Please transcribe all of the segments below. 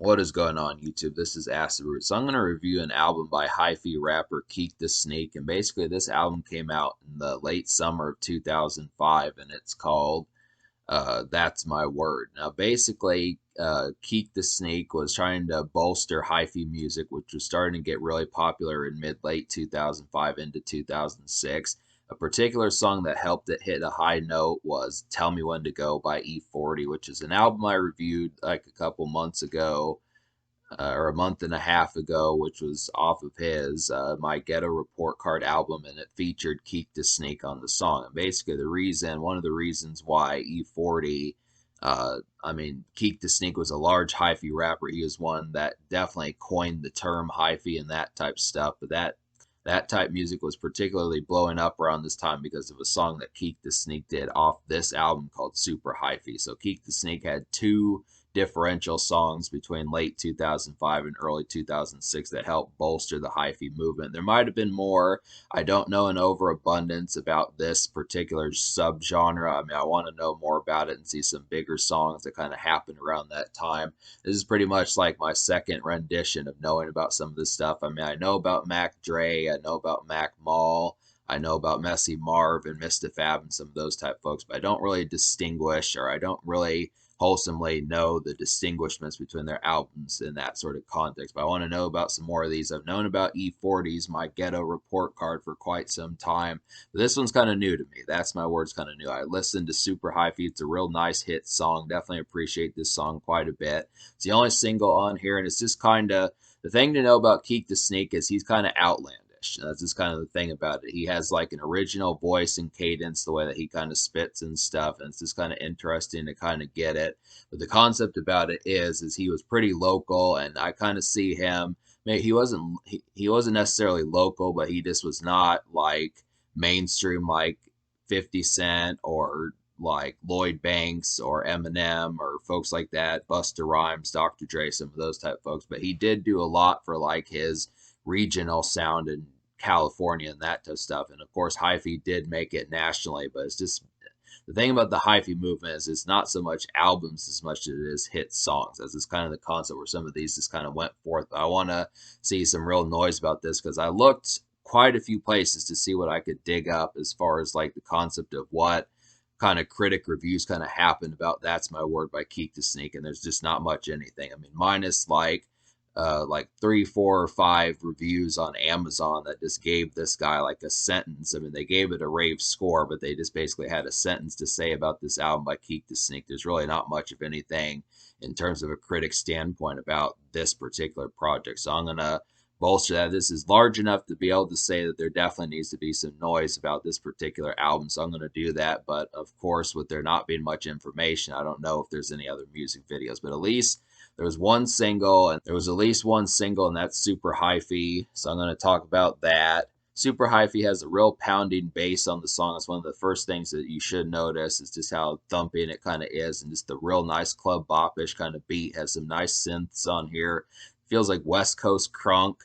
What is going on, YouTube? This is Acid Root. So I'm going to review an album by hyphy rapper Keak the Sneak, and basically this album came out in the late summer of 2005, and it's called That's My Word. Now, basically, Keak the Sneak was trying to bolster hyphy music, which was starting to get really popular in mid-late 2005 into 2006. A particular song that helped it hit a high note was Tell Me When to Go by E40, which is an album I reviewed like a couple months ago, or a month and a half ago, which was off of his My Ghetto Report Card album, and it featured Keak the Snake on the song. And basically, one of the reasons why E40, Keak the Snake was a large hyphy rapper. He was one that definitely coined the term hyphy and that type stuff. But that type music was particularly blowing up around this time because of a song that Keak the Snake did off this album called Super Hyphy. So Keak the Snake had two differential songs between late 2005 and early 2006 that helped bolster the hyphy movement. There might have been more. I don't know an overabundance about this particular subgenre. I want to know more about it and see some bigger songs that kind of happened around that time. This is pretty much like my second rendition of knowing about some of this stuff. I know about Mac Dre, I know about Mac Mall, I know about Messy Marv and Mr. Fab and some of those type folks, but I don't really distinguish, or I don't really wholesomely know the distinguishments between their albums in that sort of context. But I want to know about some more of these. I've known about E40's My Ghetto Report Card for quite some time, but this one's kind of new to me. That's My Word's kind of new. I listened to Super Hyphy. It's a real nice hit song. Definitely appreciate this song quite a bit. It's the only single on here, and it's just kind of the thing to know about Keak the Snake is he's kind of outlandish. That's just kind of the thing about it. He has like an original voice and cadence, the way that he kind of spits and stuff, and it's just kind of interesting to kind of get it. But the concept about it is he was pretty local, and I kind of see him. Maybe he wasn't necessarily local, but he just was not like mainstream like 50 Cent or like Lloyd Banks or Eminem or folks like that, Busta Rhymes, Dr. Dre, some of those type folks. But he did do a lot for like his regional sound in California and that type of stuff. And of course, hyphy did make it nationally, but it's just the thing about the hyphy movement is it's not so much albums as much as it is hit songs. That's just kind of the concept where some of these just kind of went forth. But I want to see some real noise about this because I looked quite a few places to see what I could dig up as far as like the concept of what kind of critic reviews kind of happened about That's My Word by Keak the Sneak, and there's just not much anything. Minus like 3, 4, or 5 reviews on Amazon that just gave this guy like a sentence. They gave it a rave score, but they just basically had a sentence to say about this album by Keak the Sneak. There's really not much of anything in terms of a critic standpoint about this particular project. So I'm going to bolster that. This is large enough to be able to say that there definitely needs to be some noise about this particular album. So I'm going to do that. But of course, with there not being much information, I don't know if there's any other music videos, but at least there was one single, and there was at least one single, and that's Super Hyphy. So I'm going to talk about that. Super Hyphy has a real pounding bass on the song. It's one of the first things that you should notice is just how thumping it kind of is, and just the real nice club bop-ish kind of beat. Has some nice synths on here. Feels like West Coast crunk.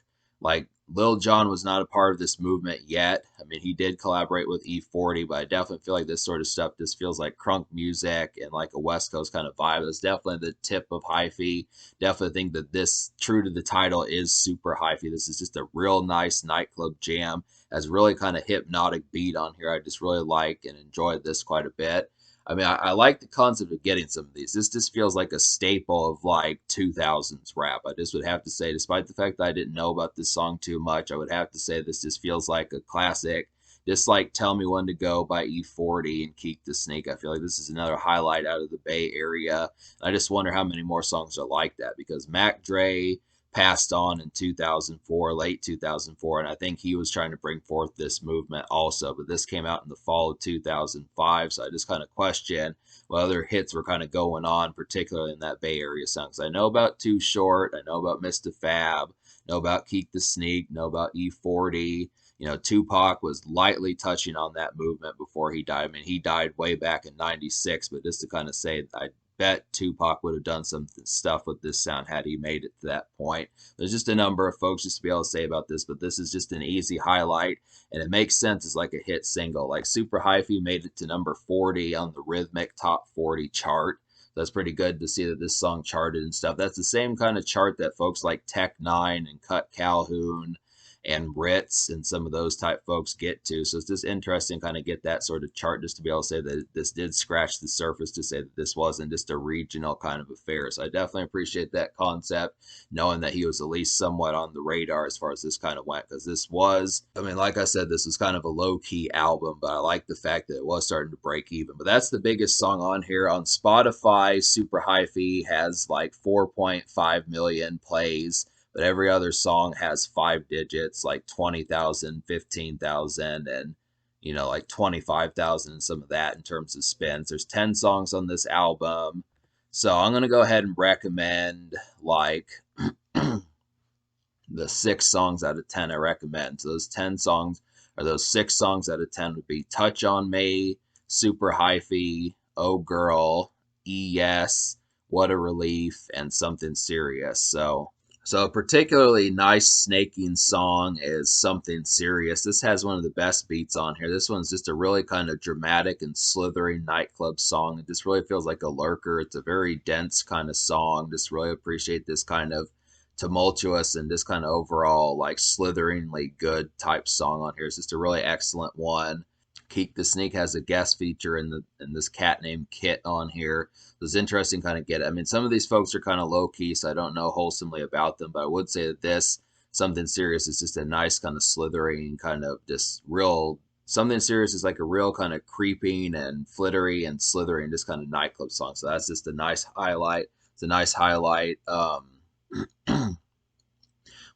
Like Lil Jon was not a part of this movement yet. He did collaborate with E40, but I definitely feel like this sort of stuff just feels like crunk music and like a West Coast kind of vibe. It's definitely the tip of hyphy. Definitely think that this, true to the title, is Super Hyphy. This is just a real nice nightclub jam. Has really kind of hypnotic beat on here. I just really like and enjoy this quite a bit. I like the concept of getting some of these. This just feels like a staple of like 2000s rap. I just would have to say, despite the fact that I didn't know about this song too much, I would have to say this just feels like a classic. Just like Tell Me When to Go by E40 and Keak the Snake. I feel like this is another highlight out of the Bay Area. I just wonder how many more songs are like that because Mac Dre passed on in 2004, late 2004, and I think he was trying to bring forth this movement also, but this came out in the fall of 2005, so I just kind of question what other hits were kind of going on, particularly in that Bay Area sound. Because I know about Too Short, I know about Mr. Fab, know about Keak the Sneak, know about E40. Tupac was lightly touching on that movement before he died. He died way back in 96, but just to kind of say, I bet Tupac would have done some stuff with this sound had he made it to that point. There's just a number of folks just to be able to say about this, but this is just an easy highlight, and it makes sense as like a hit single. Like Super Hyphy made it to number 40 on the Rhythmic Top 40 chart. That's pretty good to see that this song charted and stuff. That's the same kind of chart that folks like Tech Nine and Cut Calhoun and Ritz and some of those type folks get to. So it's just interesting kind of get that sort of chart just to be able to say that this did scratch the surface to say that this wasn't just a regional kind of affair. So I definitely appreciate that concept, knowing that he was at least somewhat on the radar as far as this kind of went, because this was, I mean, like I said, this was kind of a low-key album, but I like the fact that it was starting to break even. But that's the biggest song on here. On Spotify, Super Hyphy has like 4.5 million plays, but every other song has 5 digits, like 20,000, 15,000, and like 25,000 and some of that in terms of spins. There's 10 songs on this album. So I'm going to go ahead and recommend like the 6 songs out of 10 I recommend. So those 10 songs, or those 6 songs out of 10 would be Touch on Me, Super Hyphy, Oh Girl, Yes, What a Relief, and Something Serious. So a particularly nice snaking song is Something Serious. This has one of the best beats on here. This one's just a really kind of dramatic and slithering nightclub song. It just really feels like a lurker. It's a very dense kind of song. Just really appreciate this kind of tumultuous and this kind of overall like slitheringly good type song on here. It's just a really excellent one. Keak the Sneak has a guest feature in this cat named Kit on here. So it's interesting kind of get it. I mean, some of these folks are kind of low key, so I don't know wholesomely about them, but I would say that this Something Serious is just a nice kind of slithering kind of just real. Something Serious is like a real kind of creeping and flittery and slithering, just kind of nightclub song. So that's just a nice highlight. It's a nice highlight.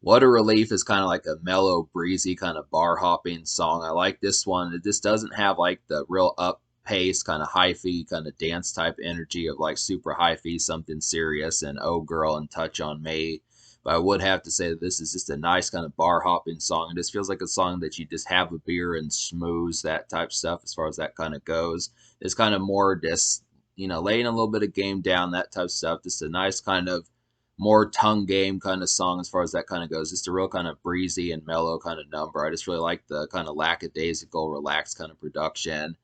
What a Relief is kind of like a mellow, breezy kind of bar hopping song. I like this one. It just doesn't have like the real up pace, kind of hyphy, kind of dance type energy of like Super Hyphy, Something Serious, and Oh Girl and Touch on Me. But I would have to say that this is just a nice kind of bar hopping song. It just feels like a song that you just have a beer and schmooze, that type stuff as far as that kind of goes. It's kind of more just, laying a little bit of game down, that type of stuff. Just a nice kind of more tongue game kind of song as far as that kind of goes. Just a real kind of breezy and mellow kind of number. I just really like the kind of lackadaisical, relaxed kind of production.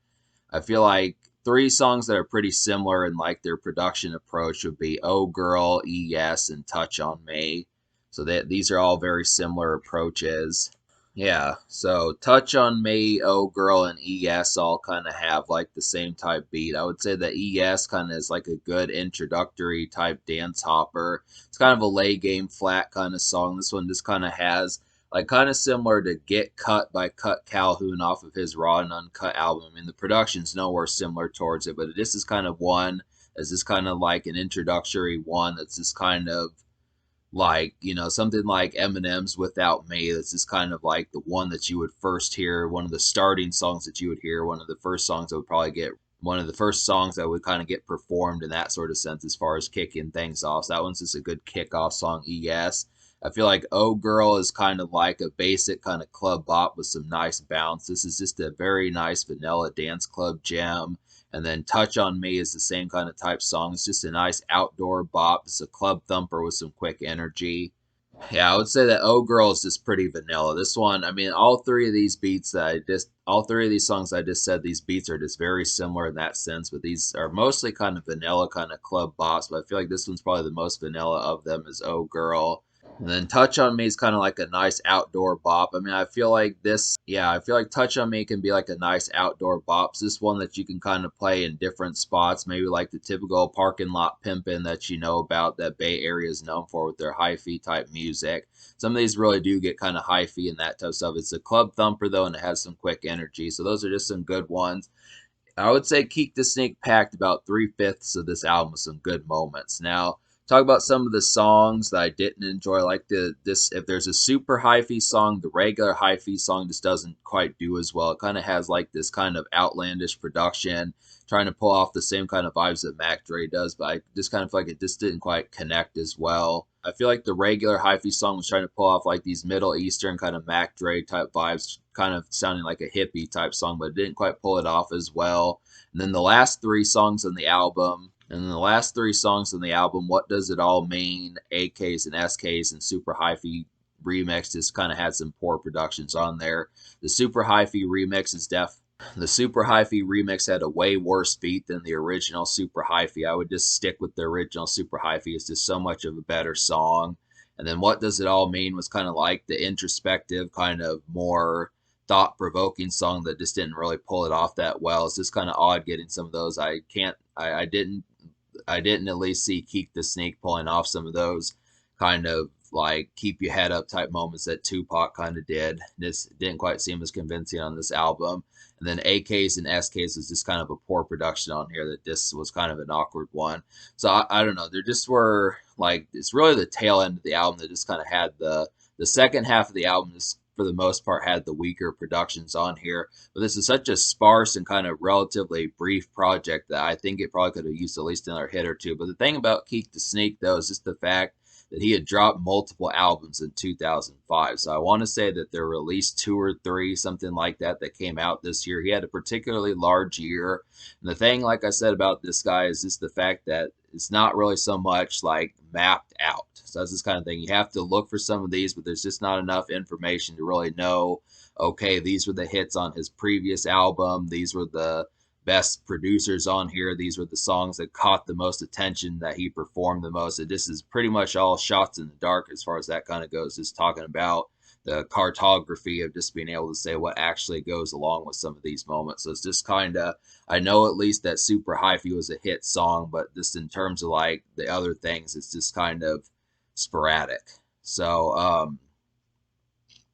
I feel like 3 songs that are pretty similar in like their production approach would be Oh Girl, ES, and Touch on Me. So these are all very similar approaches. Yeah, so Touch on Me, Oh Girl, and ES all kind of have like the same type beat. I would say that ES kind of is like a good introductory type dance hopper. It's kind of a lay game flat kind of song. This one just kind of has like kind of similar to Get Cut by Cut Calhoun off of his Raw and Uncut album. I mean, the production's nowhere similar towards it, but this is kind of one as this kind of like an introductory one that's just kind of like something like Eminem's Without Me. That's just kind of like the one that you would first hear, one of the starting songs that you would hear, one of the first songs that would probably get one of the first songs that would kind of get performed in that sort of sense as far as kicking things off. So that one's just a good kickoff song. I feel like Oh Girl is kind of like a basic kind of club bop with some nice bounce. This is just a very nice vanilla dance club gem. And then Touch on Me is the same kind of type song. It's just a nice outdoor bop. It's a club thumper with some quick energy. Yeah, I would say that Oh Girl is just pretty vanilla. This one, I mean, all 3 of these songs I just said, these beats are just very similar in that sense, but these are mostly kind of vanilla, kind of club bops. But I feel like this one's probably the most vanilla of them is Oh Girl. And then Touch on Me is kind of like a nice outdoor bop. I mean, I feel like Touch on Me can be like a nice outdoor bop. It's this one that you can kind of play in different spots, maybe like the typical parking lot pimping that you know about that Bay Area is known for with their hyphy type music. Some of these really do get kind of hyphy and that type of stuff. It's a club thumper though, and it has some quick energy. So those are just some good ones. I would say Keak the Snake packed about 3/5 of this album with some good moments. Now, talk about some of the songs that I didn't enjoy. Like this, if there's a super hyphy song, the regular hyphy song just doesn't quite do as well. It kind of has like this kind of outlandish production, trying to pull off the same kind of vibes that Mac Dre does, but I just kind of feel like it just didn't quite connect as well. I feel like the regular hyphy song was trying to pull off like these Middle Eastern kind of Mac Dre type vibes, kind of sounding like a hippie type song, but it didn't quite pull it off as well. And then the last 3 songs on the album, What Does It All Mean, AKs and SKs, and Super Hyphy remix just kind of had some poor productions on there. The Super Hyphy remix is The Super Hyphy remix had a way worse beat than the original Super Hyphy. I would just stick with the original Super Hyphy. It's just so much of a better song. And then What Does It All Mean was kind of like the introspective, kind of more thought provoking song that just didn't really pull it off that well. It's just kind of odd getting some of those. I didn't at least see Keak the Sneak pulling off some of those kind of like keep your head up type moments that Tupac kind of did. This didn't quite seem as convincing on this album. And then AKs and SKs is just kind of a poor production on here that this was kind of an awkward one. So I don't know. There just were like it's really the tail end of the album that just kind of had the second half of the album just for the most part had the weaker productions on here. But this is such a sparse and kind of relatively brief project that I think it probably could have used at least another hit or two. But the thing about Keak the Sneak though is just the fact that he had dropped multiple albums in 2005. So I want to say that there were at least two or three, something like that, that came out this year. He had a particularly large year. And the thing, like I said, about this guy is just the fact that it's not really so much like mapped out. So that's this kind of thing. You have to look for some of these, but there's just not enough information to really know, okay, these were the hits on his previous album. These were the best producers on here. These were the songs that caught the most attention, that he performed the most. This is pretty much all shots in the dark as far as that kind of goes. Just talking about the cartography of just being able to say what actually goes along with some of these moments. So it's just kind of, I know at least that Super Hyphy was a hit song, but just in terms of like the other things, it's just kind of sporadic. So,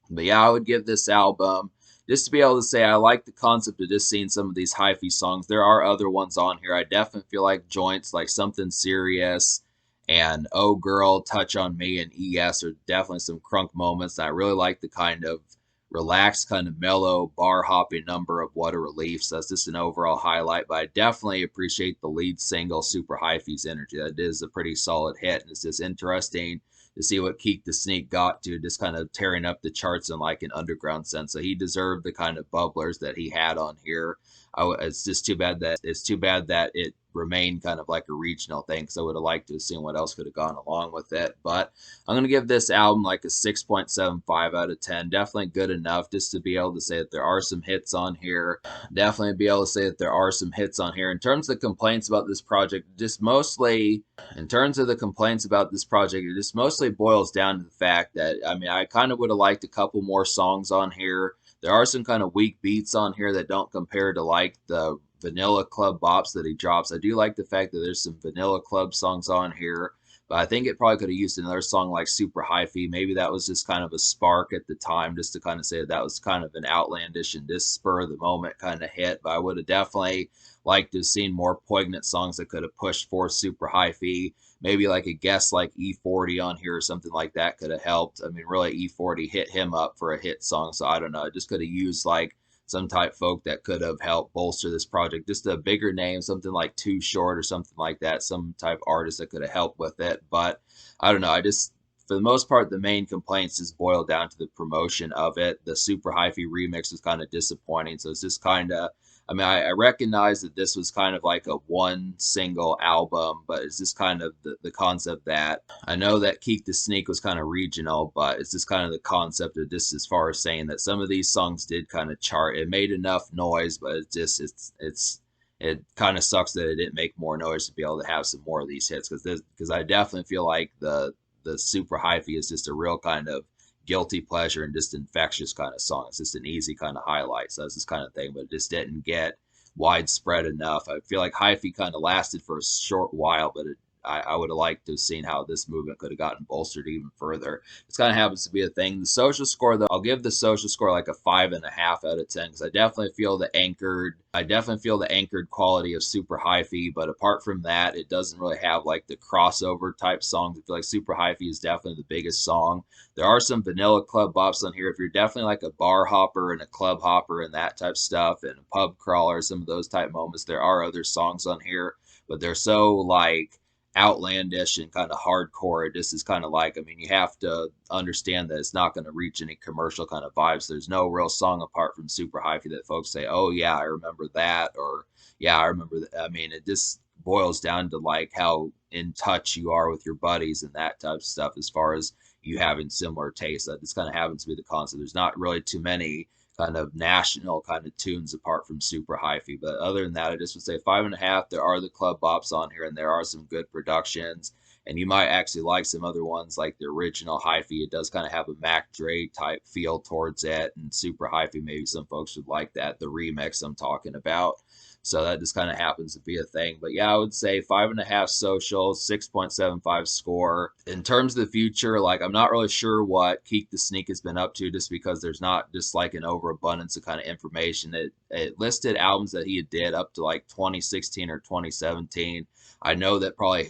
but yeah, I would give this album just to be able to say I like the concept of just seeing some of these hyphy songs. There are other ones on here. I definitely feel like joints like Something Serious and Oh Girl, Touch on Me, and ES are definitely some crunk moments. I really like the kind of relaxed, kind of mellow, bar hopping number of What a Relief. So that's just an overall highlight. But I definitely appreciate the lead single, Super Hyphy's Energy. That is a pretty solid hit. And it's just interesting to see what Keak the Sneak got to, just kind of tearing up the charts in like an underground sense. So he deserved the kind of bubblers that he had on here. It's just too bad that it remained kind of like a regional thing, because I would have liked to have seen what else could have gone along with it. But I'm going to give this album like a 6.75 out of 10. Definitely good enough just to be able to say that there are some hits on here. Definitely be able to say that there are some hits on here. In terms of the complaints about this project, just mostly in terms of the complaints about this project, it just mostly boils down to the fact that, I mean, I kind of would have liked a couple more songs on here. There are some kind of weak beats on here that don't compare to like the Vanilla Club bops that he drops. I do like the fact that there's some Vanilla Club songs on here, but I think it probably could have used another song like Super Hyphy. Maybe that was just kind of a spark at the time, just to kind of say that was kind of an outlandish and just spur of the moment kind of hit. But I would have definitely liked to have seen more poignant songs that could have pushed forth Super Hyphy. Maybe like a guest like E40 on here or something like that could have helped. I mean, really, E40 hit him up for a hit song, so I don't know. I just could have used like some type folk that could have helped bolster this project. Just a bigger name, something like Too Short or something like that, some type artist that could have helped with it. But I don't know. I just, for the most part, the main complaints just boil down to the promotion of it. The Super Hyphy remix was kind of disappointing. So it's just kind of, I mean, I recognize that this was kind of like a one single album, but it's just kind of the concept that I know that Keak the Sneak was kind of regional, but it's just kind of the concept of just as far as saying that some of these songs did kind of chart. It made enough noise, but it kind of sucks that it didn't make more noise to be able to have some more of these hits, because I definitely feel like the Super Hyphy is just a real kind of guilty pleasure and just infectious kind of song. It's just an easy kind of highlight. So that's this kind of thing, but it just didn't get widespread enough. I feel like hyphy kind of lasted for a short while, but I would have liked to have seen how this movement could have gotten bolstered even further. This kind of happens to be a thing. The social score, though, I'll give the social score like a 5.5 out of 10, because I definitely feel the anchored quality of Super Hyphy, but apart from that, it doesn't really have like the crossover type songs. I feel like Super Hyphy is definitely the biggest song. There are some Vanilla Club bops on here. If you're definitely like a bar hopper and a club hopper and that type stuff, and a pub crawler, some of those type moments, there are other songs on here, but they're so like outlandish and kind of hardcore. It just is kind of like, I mean, you have to understand that it's not going to reach any commercial kind of vibes. There's no real song apart from Super Hyphy that folks say, oh yeah, I remember that, or yeah, I remember that. I mean, it just boils down to like how in touch you are with your buddies and that type of stuff, as far as you having similar tastes. That just kind of happens to be the concept. There's not really too many kind of national kind of tunes apart from super hyphy. But other than that, I just would say 5.5. There are the club bops on here, and there are some good productions. And you might actually like some other ones like the original hyphy. It does kind of have a Mac Dre type feel towards it, and super hyphy. Maybe some folks would like that. The remix I'm talking about. So that just kind of happens to be a thing. But yeah, I would say 5.5 social, 6.75 score. In terms of the future, like I'm not really sure what Keak the Sneak has been up to just because there's not just like an overabundance of kind of information. It listed albums that he did up to like 2016 or 2017. I know that probably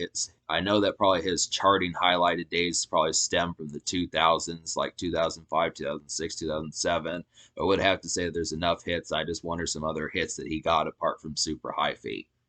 his charting highlighted days probably stem from the 2000s, like 2005, 2006, 2007. I would have to say that there's enough hits. I just wonder some other hits that he got apart from Super Hyphy.